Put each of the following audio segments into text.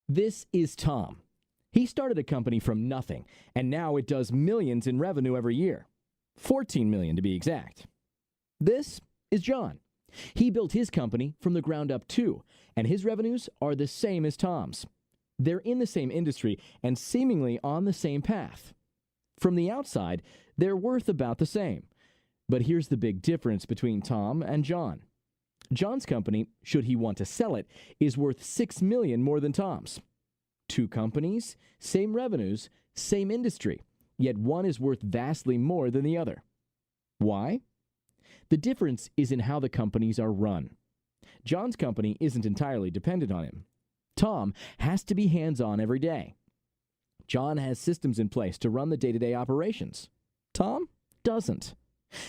This is Tom. He started a company from nothing, and now it does millions in revenue every year. 14 million to be exact. This is John. He built his company from the ground up too, and his revenues are the same as Tom's. They're in the same industry and seemingly on the same path. From the outside, they're worth about the same. But here's the big difference between Tom and John. John's company, should he want to sell it, is worth 6 million more than Tom's. Two companies, same revenues, same industry, yet one is worth vastly more than the other. Why? The difference is in how the companies are run. John's company isn't entirely dependent on him. Tom has to be hands-on every day. John has systems in place to run the day-to-day operations. Tom doesn't.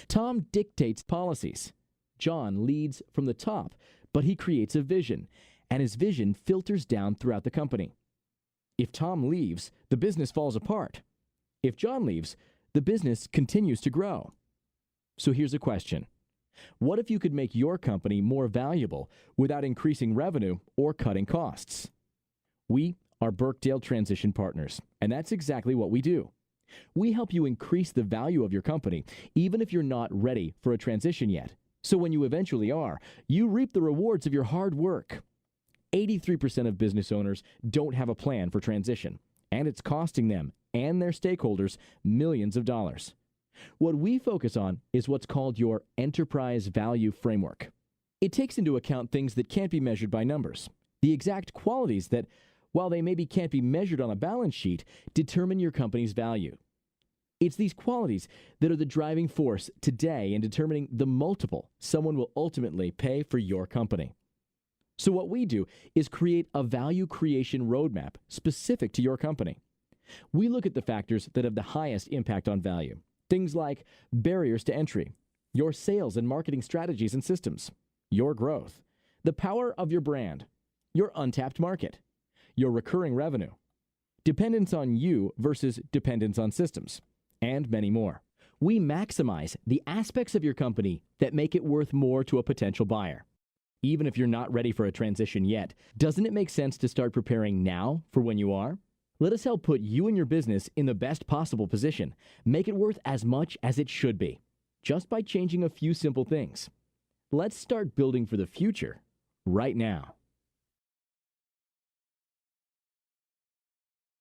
Tom dictates policies. John leads from the top, but he creates a vision, and his vision filters down throughout the company. If Tom leaves, the business falls apart. If John leaves, the business continues to grow. So here's a question. What if you could make your company more valuable without increasing revenue or cutting costs? We are Birkdale Transition Partners, and that's exactly what we do. We help you increase the value of your company, even if you're not ready for a transition yet. So when you eventually are, you reap the rewards of your hard work. 83% of business owners don't have a plan for transition, and it's costing them and their stakeholders millions of dollars. What we focus on is what's called your Enterprise Value Framework. It takes into account things that can't be measured by numbers, the exact qualities that, while they maybe can't be measured on a balance sheet, determine your company's value. It's these qualities that are the driving force today in determining the multiple someone will ultimately pay for your company. So what we do is create a value creation roadmap specific to your company. We look at the factors that have the highest impact on value. Things like barriers to entry, your sales and marketing strategies and systems, your growth, the power of your brand, your untapped market, your recurring revenue, dependence on you versus dependence on systems, and many more. We maximize the aspects of your company that make it worth more to a potential buyer. Even if you're not ready for a transition yet, doesn't it make sense to start preparing now for when you are? Let us help put you and your business in the best possible position. Make it worth as much as it should be, just by changing a few simple things. Let's start building for the future right now.